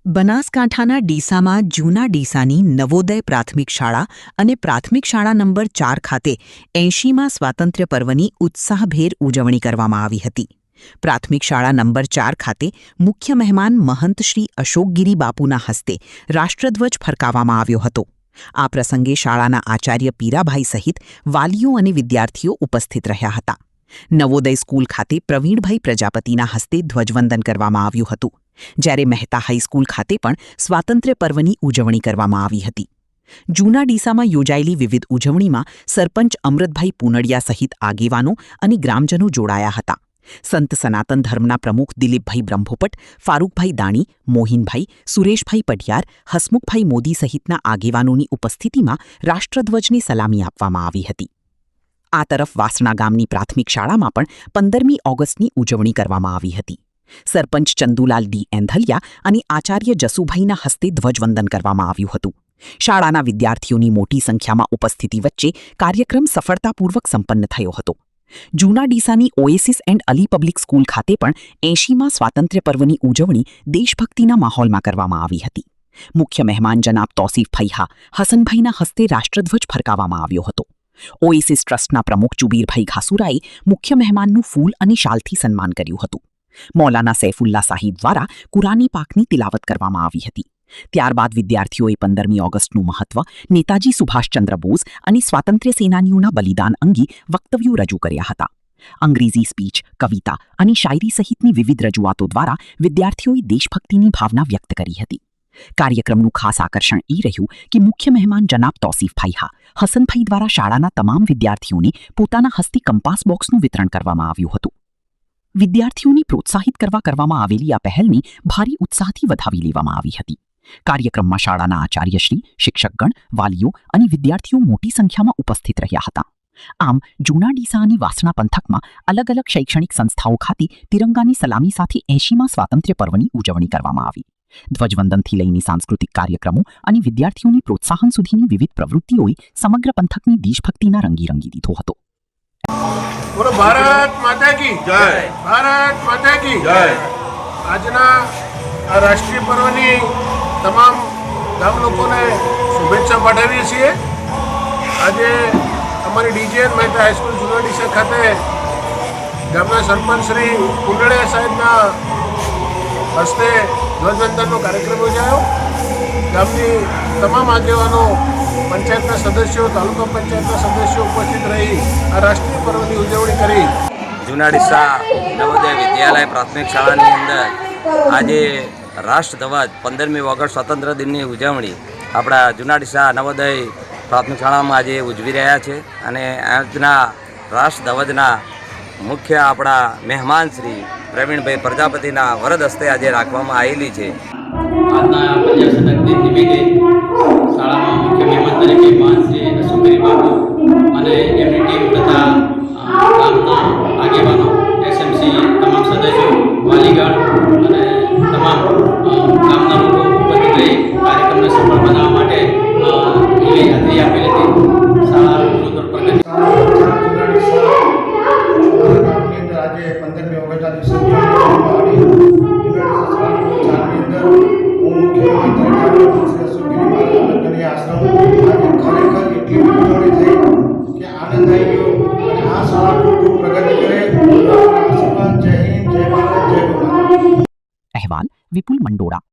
બનાસકાંઠાના ડીસામાં જૂના ડીસાની નવોદય પ્રાથમિક શાળા અને પ્રાથમિક શાળા નંબર 4 ખાતે 80મા સ્વાતંત્ર્ય પર્વની ઉત્સાહભેર ઉજવણી કરવામાં આવી હતી. પ્રાથમિક શાળા નંબર 4 ખાતે મુખ્ય મહેમાન મહંત શ્રી અશોકગીરી બાપુના હસ્તે રાષ્ટ્રધ્વજ ફરકાવવામાં આવ્યો હતો. આ પ્રસંગે શાળાના આચાર્ય પીરાભાઈ સહિત વાલીઓ અને વિદ્યાર્થીઓ ઉપસ્થિત રહ્યા હતા. નવોદય સ્કૂલ ખાતે પ્રવીણભાઈ પ્રજાપતિના હસ્તે ધ્વજવંદન કરવામાં આવ્યું હતું, જ્યારે મહેતા હાઈસ્કૂલ ખાતે પણ સ્વાતંત્ર્ય પર્વની ઉજવણી કરવામાં આવી હતી. જૂના ડીસામાં યોજાયેલી વિવિધ ઉજવણીમાં સરપંચ અમૃતભાઈ પુનડિયા સહિત આગેવાનો અને ગ્રામજનો જોડાયા હતા. સંત સનાતન ધર્મના પ્રમુખ દિલીપભાઈ બ્રહ્મભોપટ, ફારૂકભાઈ દાણી, મોહિનભાઈ, સુરેશભાઈ પઢિયાર, હસમુખભાઈ મોદી સહિતના આગેવાનોની ઉપસ્થિતિમાં રાષ્ટ્રધ્વજની સલામી આપવામાં આવી હતી. આ તરફ વાસણા ગામની પ્રાથમિક શાળામાં પણ 15મી ઓગસ્ટની ઉજવણી કરવામાં આવી હતી. સરપંચ ચંદુલાલ ડી એંધલિયા અને આચાર્ય જસુભાઈના હસ્તે ધ્વજવંદન કરવામાં આવ્યું હતું. શાળાના વિદ્યાર્થીઓની મોટી સંખ્યામાં ઉપસ્થિતિ વચ્ચે કાર્યક્રમ સફળતાપૂર્વક સંપન્ન થયો હતો. જૂના ડીસાની Oasis and Ali public school ખાતે પણ 80મા સ્વાતંત્ર્ય પર્વની ઉજવણી દેશભક્તિના માહોલમાં કરવામાં આવી હતી. મુખ્ય મહેમાન જનાબ તૌસીફભાઈ હસનભાઈના હસ્તે રાષ્ટ્રધ્વજ ફરકાવવામાં આવ્યો હતો. ઓએસિસ ટ્રસ્ટના પ્રમુખ ચુબીરભાઈ ઘાસુરાએ મુખ્ય મહેમાનનું ફૂલ અને શાલથી સન્માન કર્યું હતું. મૌલાના સૈફુલ્લા સાહિબ દ્વારા કુરાની પાકની તિલાવત કરવામાં આવી હતી. ત્યારબાદ વિદ્યાર્થીઓએ 15મી ઓગસ્ટનું મહત્વ, નેતાજી સુભાષચંદ્ર બોઝ અને સ્વાતંત્ર્ય સેનાનીઓના બલિદાન અંગે વક્તવ્યો રજૂ કર્યા હતા. અંગ્રેજી સ્પીચ, કવિતા અને શાયરી સહિતની વિવિધ રજૂઆતો દ્વારા વિદ્યાર્થીઓએ દેશભક્તિની ભાવના વ્યક્ત કરી હતી. કાર્યક્રમનું ખાસ આકર્ષણ એ રહ્યું કે મુખ્ય મહેમાન જનાબ તૌસીફભાઈ હસનભાઈ દ્વારા શાળાના તમામ વિદ્યાર્થીઓને પોતાના હસ્તે કંપાસ બોક્સનું વિતરણ કરવામાં આવ્યું હતું. વિદ્યાર્થીઓને પ્રોત્સાહિત કરવામાં આવેલી આ પહેલને ભારે ઉત્સાહથી વધાવી લેવામાં આવી હતી. કાર્યક્રમમાં શાળાના આચાર્યશ્રી, શિક્ષકગણ, વાલીઓ અને વિદ્યાર્થીઓ મોટી સંખ્યામાં ઉપસ્થિત રહ્યા હતા. આમ જૂના ડીસા અને વાસણા પંથકમાં અલગ અલગ શૈક્ષણિક સંસ્થાઓ ખાતે તિરંગાની સલામી સાથે 80મા સ્વાતંત્ર્ય પર્વની ઉજવણી કરવામાં આવી. ધ્વજવંદનથી લઈને સાંસ્કૃતિક કાર્યક્રમો અને વિદ્યાર્થીઓની પ્રોત્સાહન સુધીની વિવિધ પ્રવૃત્તિઓએ સમગ્ર પંથકની દેશભક્તિના રંગી દીધો હતો. બોલો ભારત માતા કી જય, ભારત માતા કી જય. આજના આ રાષ્ટ્રીય પર્વની તમામ ગામ લોકોને શુભેચ્છા પાઠવીએ છીએ. આજે અમારી ડીજીએન મહેતા હાઈસ્કૂલ જૂના ડીસા ખાતે ગામના સરપંચ શ્રી પુંડળિયા સાહેબના હસ્તે ધ્વજવંદનનો કાર્યક્રમ યોજાયો. ગામની તમામ આગેવાનો, પંચાયતના સદસ્યો, તાલુકા પંચાયતના સદસ્યો ઉપસ્થિત રહી આ રાષ્ટ્રીય પર્વની ઉજવણી કરી. જૂના ડીસા નવોદય વિદ્યાલય પ્રાથમિક શાળાની અંદર આજે રાષ્ટ્રધ્વજ 15મી ઓગસ્ટ સ્વાતંત્ર્ય દિનની ઉજવણી આપણા જૂના ડીસા નવોદય પ્રાથમિક શાળામાં આજે ઉજવી રહ્યા છે. અને આજના રાષ્ટ્રધ્વજના મુખ્ય આપણા મહેમાન શ્રી પ્રવીણભાઈ પ્રજાપતિના વરદ હસ્તે આજે રાખવામાં આવેલી છે. આજના પ્રજાસત્તાક દિન નિમિત્તે શાળામાં મુખ્ય મહેમાન તરીકે મહાન શ્રી અશોકગીરી બાપુ અને એમની ટીમ તથા ગામના આગેવાનો, એસએમસી તમામ સદસ્યો, વાલીગણ અને તમામ ગામના લોકો ઉપસ્થિત રહી કાર્યક્રમને સફળ બનાવવા માટે એવી હાજરી આપેલી હતી. શાળા ઉત્તરોત્તર પ્રગતિ. આજે 15મી ઓગસ્ટના દિવસે આવી આશ્રમ આજે ખરેખર એટલી ઉજવણી થઈ કે આનંદ આવી ગયો. અને આ શાળા ખૂબ પ્રગતિ કરે. જય હિન્દ, જય ભારત, જય ગોરા. અહેવાલ વિપુલ મંડોળા.